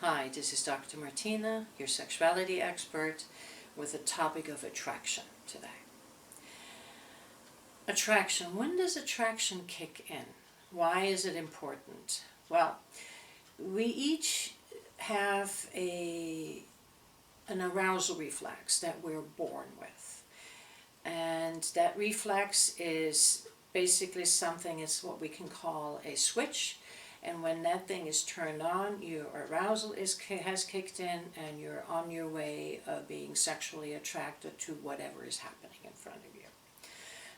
Hi, this is Dr. Martina, your sexuality expert, with the topic of attraction today. Attraction. When does attraction kick in? Why is it important? Well, we each have an arousal reflex that we're born with. And that reflex is basically something, it's what we can call a switch. And when that thing is turned on, your arousal has kicked in and you're on your way of being sexually attracted to whatever is happening in front of you.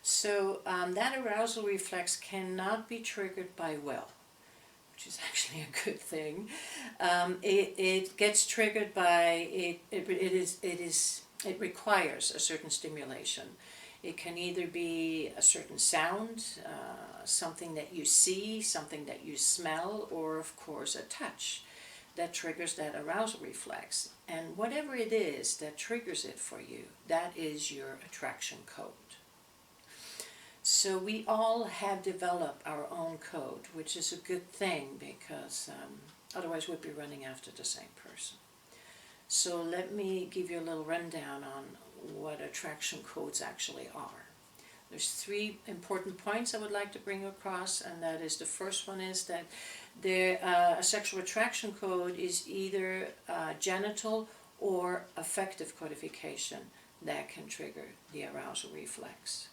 So that arousal reflex cannot be triggered by will, which is actually a good thing. It gets triggered by, it requires a certain stimulation. It can either be a certain sound, something that you see, something that you smell, or of course a touch that triggers that arousal reflex. And whatever it is that triggers it for you, that is your attraction code. So we all have developed our own code, which is a good thing because otherwise we'd be running after the same person. So let me give you a little rundown on what attraction codes actually are. There's three important points I would like to bring across, and that is, the first one is that a sexual attraction code is either genital or affective codification that can trigger the arousal reflex.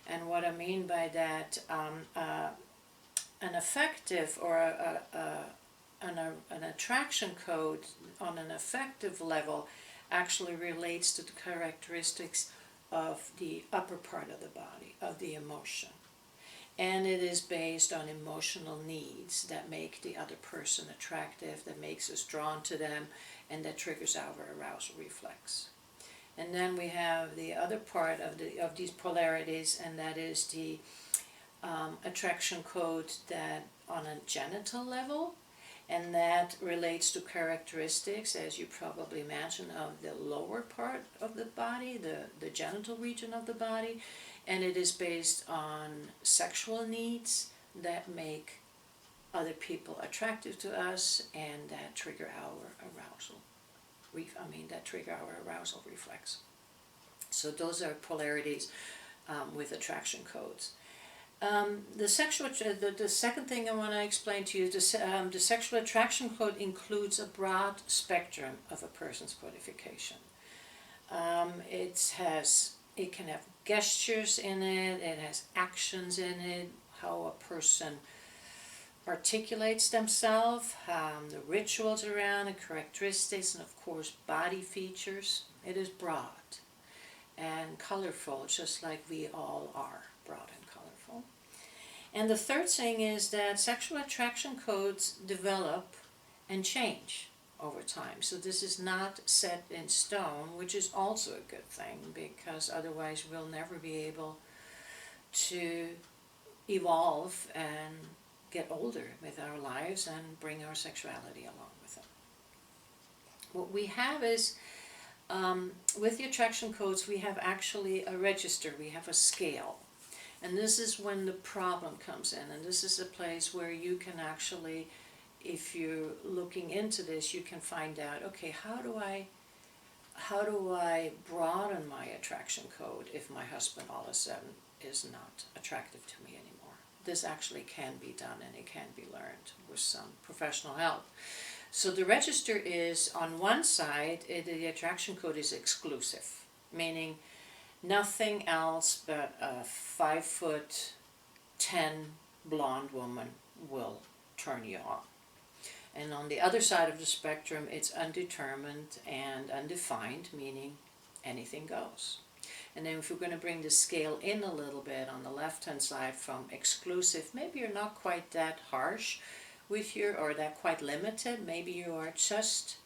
And what I mean by that, an affective or an attraction code on an affective level actually relates to the characteristics of the upper part of the body, of the emotion. And it is based on emotional needs that make the other person attractive, that makes us drawn to them, and that triggers our arousal reflex. And then we have the other part of these polarities, and that is the attraction code that on a genital level, and that relates to characteristics, as you probably imagine, of the lower part of the body, the genital region of the body, and it is based on sexual needs that make other people attractive to us and that trigger our arousal reflex. So those are polarities with attraction codes. The second thing I want to explain to you, the sexual attraction code includes a broad spectrum of a person's codification. It can have gestures in it, it has actions in it, how a person articulates themselves, the rituals around it, characteristics, and of course body features. It is broad and colorful, just like we all are broad and colorful. And the third thing is that sexual attraction codes develop and change over time. So this is not set in stone, which is also a good thing, because otherwise we'll never be able to evolve and get older with our lives and bring our sexuality along with them. What we have is, with the attraction codes, we have actually a register, we have a scale. And this is when the problem comes in, and this is a place where you can actually, if you're looking into this, you can find out, okay, how do I broaden my attraction code if my husband all of a sudden is not attractive to me anymore? This actually can be done, and it can be learned with some professional help. So the register is, on one side, the attraction code is exclusive, meaning nothing else but a 5'10" blonde woman will turn you on. And on the other side of the spectrum, it's undetermined and undefined, meaning anything goes. And then if we're going to bring the scale in a little bit on the left-hand side from exclusive, maybe you're not quite that harsh with or that quite limited. Maybe you are just,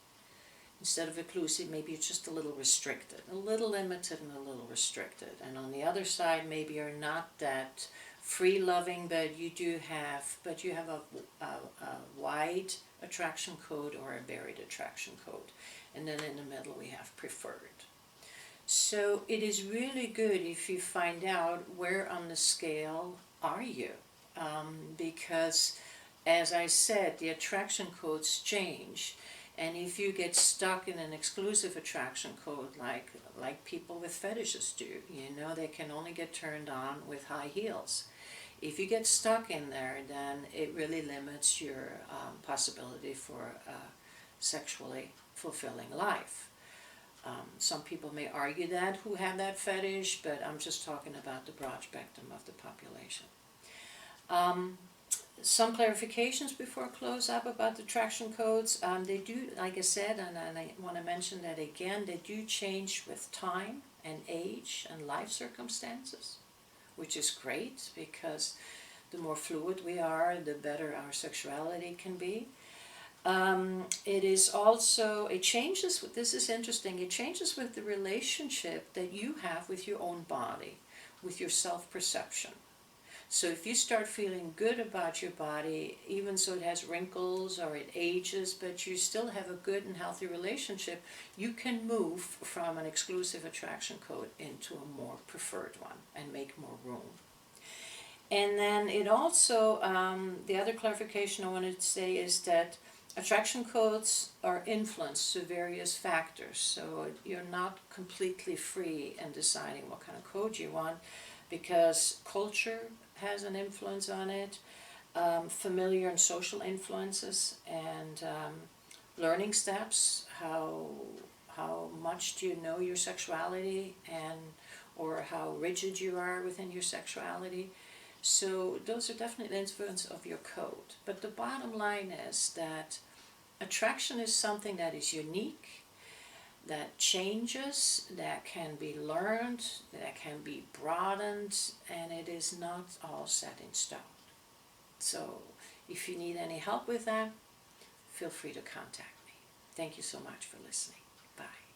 instead of exclusive, maybe you're just a little restricted, a little limited and a little restricted. And on the other side, maybe you're not that free-loving, but you have a wide attraction code or a varied attraction code. And then in the middle we have preferred. So it is really good if you find out where on the scale are you, because as I said, the attraction codes change, And if you get stuck in an exclusive attraction code like people with fetishes do, they can only get turned on with high heels. If you get stuck in there, then it really limits your possibility for a sexually fulfilling life. Some people may argue that who have that fetish, but I'm just talking about the broad spectrum of the population. Some clarifications before I close up about the attraction codes. They do, like I said, and I want to mention that again, they do change with time and age and life circumstances, which is great because the more fluid we are, the better our sexuality can be. It is also, it changes, this is interesting, it changes with the relationship that you have with your own body, with your self-perception. So if you start feeling good about your body, even so it has wrinkles or it ages, but you still have a good and healthy relationship, you can move from an exclusive attraction code into a more preferred one and make more room. And then it also, the other clarification I wanted to say is that attraction codes are influenced to various factors. So you're not completely free in deciding what kind of code you want, because culture has an influence on it, familiar and social influences, and learning steps. How much do you know your sexuality, or how rigid you are within your sexuality. So those are definitely an influence of your code. But the bottom line is that attraction is something that is unique, that changes, that can be learned, that can be broadened, and it is not all set in stone. So if you need any help with that, feel free to contact me. Thank you so much for listening. Bye.